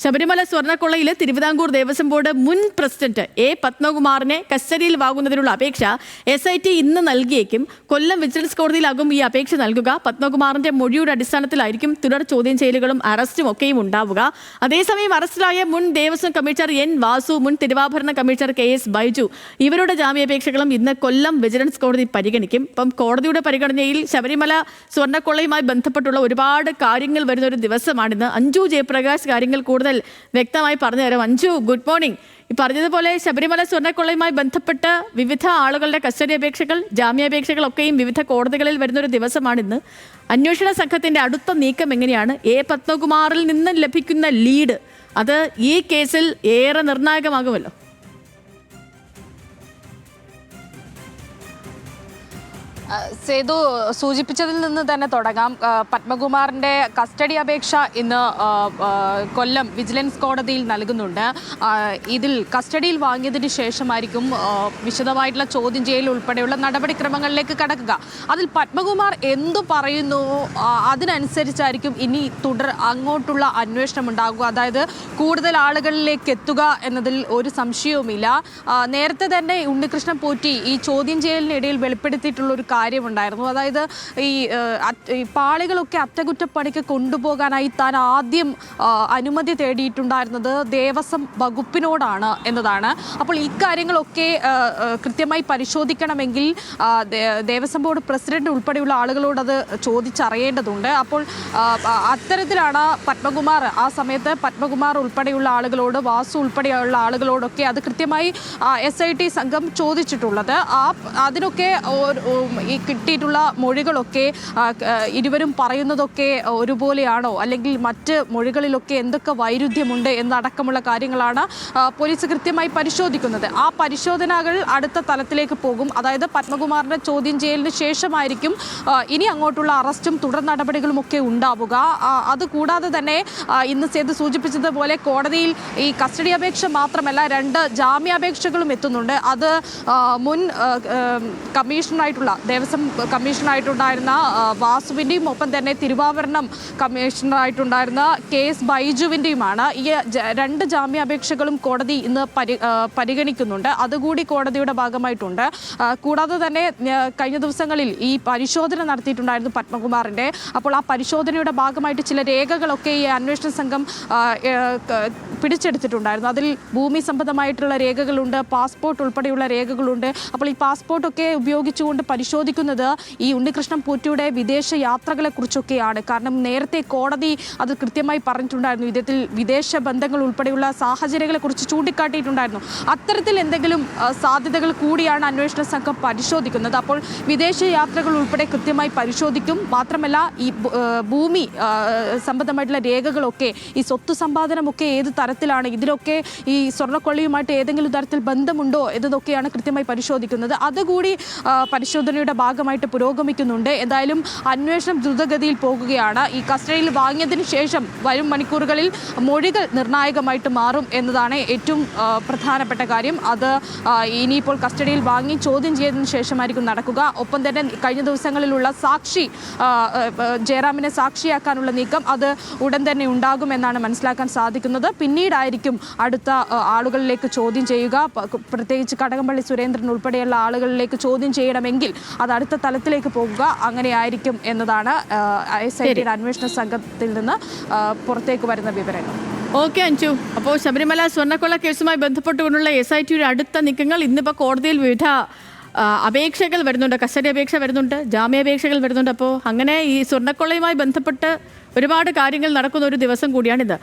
Sabarimala സ്വർണ്ണക്കൊള്ളയിൽ Thiruvithamkoor Devaswom board മുൻ president A പത്മകുമാറിനെ കസ്റ്റഡിയിൽ വാങ്ങുന്നതിനുള്ള അപേക്ഷ SIT ഇന്ന് നൽകിയേക്കും. കൊല്ലം വിജിലൻസ് കോടതിയിലാകും ഈ അപേക്ഷ നൽകുക. പത്മകുമാറിന്റെ മൊഴിയുടെ അടിസ്ഥാനത്തിലായിരിക്കും തുടർ ചോദ്യം ചെയ്യലുകളും അറസ്റ്റും ഒക്കെയും ഉണ്ടാവുക. അതേസമയം അറസ്റ്റിലായ മുൻ ദേവസ്വം കമ്മീഷണർ N വാസു, മുൻ തിരുവാഭരണ കമ്മീഷണർ KS ബൈജു ഇവരുടെ ജാമ്യാപേക്ഷകളും ഇന്ന് കൊല്ലം വിജിലൻസ് കോടതി പരിഗണിക്കും. ഇപ്പം കോടതിയുടെ പരിഗണനയിൽ ശബരിമല സ്വർണ്ണക്കൊള്ളയുമായി ബന്ധപ്പെട്ടുള്ള ഒരുപാട് കാര്യങ്ങൾ വരുന്ന ഒരു ദിവസമാണിന്ന്. അഞ്ജു ജയപ്രകാശ് കാര്യങ്ങൾ കൂടുതൽ വ്യക്തമായി പറഞ്ഞു തരാം. Anju, good morning. ഈ പറഞ്ഞതുപോലെ ശബരിമല സ്വർണ്ണക്കൊള്ളയുമായി ബന്ധപ്പെട്ട് വിവിധ ആളുകളുടെ കസ്റ്റഡി അപേക്ഷകൾ, ജാമ്യാപേക്ഷകൾ ഒക്കെയും വിവിധ കോടതികളിൽ വരുന്നൊരു ദിവസമാണിന്ന്. അന്വേഷണ സംഘത്തിന്റെ അടുത്ത നീക്കം എങ്ങനെയാണ്? എ പത്മകുമാറിൽ നിന്ന് ലഭിക്കുന്ന ലീഡ് അത് ഈ കേസിൽ ഏറെ നിർണായകമാകുമല്ലോ. സേതു സൂചിപ്പിച്ചതിൽ നിന്ന് തന്നെ തുടങ്ങാം. പത്മകുമാറിൻ്റെ കസ്റ്റഡി അപേക്ഷ ഇന്ന് കൊല്ലം വിജിലൻസ് കോടതിയിൽ നൽകുന്നുണ്ട്. ഇതിൽ കസ്റ്റഡിയിൽ വാങ്ങിയതിന് ശേഷമായിരിക്കും വിശദമായിട്ടുള്ള ചോദ്യം ചെയ്യൽ ഉൾപ്പെടെയുള്ള നടപടിക്രമങ്ങളിലേക്ക് കടക്കുക. അതിൽ പത്മകുമാർ എന്തു പറയുന്നു അതിനനുസരിച്ചായിരിക്കും ഇനി അങ്ങോട്ടുള്ള അന്വേഷണം ഉണ്ടാകുക. അതായത് കൂടുതൽ ആളുകളിലേക്ക് എത്തുക എന്നതിൽ ഒരു സംശയവുമില്ല. നേരത്തെ തന്നെ ഉണ്ണികൃഷ്ണൻ പോറ്റി ഈ ചോദ്യം ചെയ്യലിനിടയിൽ വെളിപ്പെടുത്തിയിട്ടുള്ള ഒരു കാര്യമുണ്ടായിരുന്നു. അതായത് ഈ പാളികളൊക്കെ അറ്റകുറ്റപ്പണിക്ക് കൊണ്ടുപോകാനായി താൻ ആദ്യം അനുമതി തേടിയിട്ടുണ്ടായിരുന്നത് ദേവസ്വം വകുപ്പിനോടാണ് എന്നതാണ്. അപ്പോൾ ഇക്കാര്യങ്ങളൊക്കെ കൃത്യമായി പരിശോധിക്കണമെങ്കിൽ ദേവസ്വം ബോർഡ് പ്രസിഡന്റ് ഉൾപ്പെടെയുള്ള ആളുകളോട് അത് ചോദിച്ചറിയേണ്ടതുണ്ട്. അപ്പോൾ അത്തരത്തിലാണ് പത്മകുമാർ ആ സമയത്ത് പത്മകുമാർ ഉൾപ്പെടെയുള്ള ആളുകളോട്, വാസു ഉൾപ്പെടെയുള്ള ആളുകളോടൊക്കെ അത് കൃത്യമായി SIT സംഘം ചോദിച്ചിട്ടുള്ളത്. അതിനൊക്കെ ഈ കിട്ടിയിട്ടുള്ള മൊഴികളൊക്കെ ഇരുവരും പറയുന്നതൊക്കെ ഒരുപോലെയാണോ, അല്ലെങ്കിൽ മറ്റ് മൊഴികളിലൊക്കെ എന്തൊക്കെ വൈരുദ്ധ്യമുണ്ട് എന്നടക്കമുള്ള കാര്യങ്ങളാണ് പോലീസ് കൃത്യമായി പരിശോധിക്കുന്നത്. ആ പരിശോധനകൾ അടുത്ത തലത്തിലേക്ക് പോകും. അതായത് പത്മകുമാറിന്റെ ചോദ്യം ചെയ്യലിന് ശേഷമായിരിക്കും ഇനി അങ്ങോട്ടുള്ള അറസ്റ്റും തുടർ നടപടികളും ഒക്കെ ഉണ്ടാവുക. അതുകൂടാതെ തന്നെ ഇന്ന് സേതു സൂചിപ്പിച്ചതുപോലെ കോടതിയിൽ ഈ കസ്റ്റഡി അപേക്ഷ മാത്രമല്ല 2 ജാമ്യാപേക്ഷകളും എത്തുന്നുണ്ട്. അത് മുൻ കമ്മീഷണറായിട്ടുള്ള ദേവസ്വം കമ്മീഷണറായിട്ടുണ്ടായിരുന്ന വാസുവിൻ്റെയും ഒപ്പം തന്നെ തിരുവാഭരണം കമ്മീഷണറായിട്ടുണ്ടായിരുന്ന KS ബൈജുവിൻ്റെയുമാണ്. ഈ 2 ജാമ്യാപേക്ഷകളും കോടതി ഇന്ന് പരിഗണിക്കുന്നുണ്ട്. അതുകൂടി കോടതിയുടെ ഭാഗമായിട്ടുണ്ട്. കൂടാതെ തന്നെ കഴിഞ്ഞ ദിവസങ്ങളിൽ ഈ പരിശോധന നടത്തിയിട്ടുണ്ടായിരുന്നു പത്മകുമാറിൻ്റെ. അപ്പോൾ ആ പരിശോധനയുടെ ഭാഗമായിട്ട് ചില രേഖകളൊക്കെ ഈ അന്വേഷണ സംഘം പിടിച്ചെടുത്തിട്ടുണ്ടായിരുന്നു. അതിൽ ഭൂമി സംബന്ധമായിട്ടുള്ള രേഖകളുണ്ട്, പാസ്പോർട്ട് ഉൾപ്പെടെയുള്ള രേഖകളുണ്ട്. അപ്പോൾ ഈ പാസ്പോർട്ടൊക്കെ ഉപയോഗിച്ചുകൊണ്ട് പരിശോധിക്കുന്നത് ഈ ഉണ്ണികൃഷ്ണൻ പോറ്റിയുടെ വിദേശ യാത്രകളെ കുറിച്ചൊക്കെയാണ്. കാരണം നേരത്തെ കോടതി അത് കൃത്യമായി പറഞ്ഞിട്ടുണ്ടായിരുന്നു. ഇതിൽ വിദേശ ബന്ധങ്ങൾ ഉൾപ്പെടെയുള്ള സാഹചര്യങ്ങളെ കുറിച്ച് ചൂണ്ടിക്കാട്ടിയിട്ടുണ്ടായിരുന്നു. അത്തരത്തിൽ എന്തെങ്കിലും സാധ്യതകൾ കൂടിയാണ് അന്വേഷണ സംഘം പരിശോധിക്കുന്നത്. അപ്പോൾ വിദേശ യാത്രകൾ ഉൾപ്പെടെ കൃത്യമായി പരിശോധിക്കും. മാത്രമല്ല ഈ ഭൂമി സംബന്ധമായിട്ടുള്ള രേഖകളൊക്കെ, ഈ സ്വത്ത് സമ്പാദനമൊക്കെ ഏത് തരത്തിലാണ്, ഇതിലൊക്കെ ഈ സ്വർണ്ണക്കൊള്ളിയുമായിട്ട് ഏതെങ്കിലും തരത്തിൽ ബന്ധമുണ്ടോ എന്നതൊക്കെയാണ് കൃത്യമായി പരിശോധിക്കുന്നത്. അതുകൂടി പരിശോധനയുടെ ഭാഗമായിട്ട് പുരോഗമിക്കുന്നുണ്ട്. എന്തായാലും അന്വേഷണം ദ്രുതഗതിയിൽ പോകുകയാണ്. ഈ കസ്റ്റഡിയിൽ വാങ്ങിയതിന് ശേഷം വരും മണിക്കൂറുകളിൽ മൊഴികൾ നിർണായകമായിട്ട് മാറും എന്നതാണ് ഏറ്റവും പ്രധാനപ്പെട്ട കാര്യം. അത് ഇനിയിപ്പോൾ കസ്റ്റഡിയിൽ വാങ്ങി ചോദ്യം ചെയ്തതിനു ശേഷമായിരിക്കും നടക്കുക. ഒപ്പം തന്നെ കഴിഞ്ഞ ദിവസങ്ങളിലുള്ള സാക്ഷി ജയറാമിനെ സാക്ഷിയാക്കാനുള്ള നീക്കം അത് ഉടൻ തന്നെ ഉണ്ടാകുമെന്നാണ് മനസ്സിലാക്കാൻ സാധിക്കുന്നത്. പിന്നീടായിരിക്കും അടുത്ത ആളുകളിലേക്ക് ചോദ്യം ചെയ്യുക. പ്രത്യേകിച്ച് കടകംപള്ളി സുരേന്ദ്രൻ ഉൾപ്പെടെയുള്ള ആളുകളിലേക്ക് ചോദ്യം ചെയ്യണമെങ്കിൽ അത് അടുത്ത തലത്തിലേക്ക് പോകുക. അങ്ങനെയായിരിക്കും എന്നതാണ് SIT അന്വേഷണ സംഘത്തിൽ നിന്ന് പുറത്തേക്ക് വരുന്ന വിവരങ്ങൾ. ഓക്കെ അഞ്ജു, അപ്പോൾ ശബരിമല സ്വർണ്ണക്കൊള്ള കേസുമായി ബന്ധപ്പെട്ടുകൊണ്ടുള്ള SITയുടെ അടുത്ത നീക്കങ്ങൾ ഇന്നിപ്പോൾ കോടതിയിൽ വിവിധ അപേക്ഷകൾ വരുന്നുണ്ട്, കസ്റ്റഡി അപേക്ഷ വരുന്നുണ്ട്, ജാമ്യാപേക്ഷകൾ വരുന്നുണ്ട്. അപ്പോൾ അങ്ങനെ ഈ സ്വർണ്ണക്കൊള്ളയുമായി ബന്ധപ്പെട്ട് ഒരുപാട് കാര്യങ്ങൾ നടക്കുന്ന ഒരു ദിവസം കൂടിയാണിത്.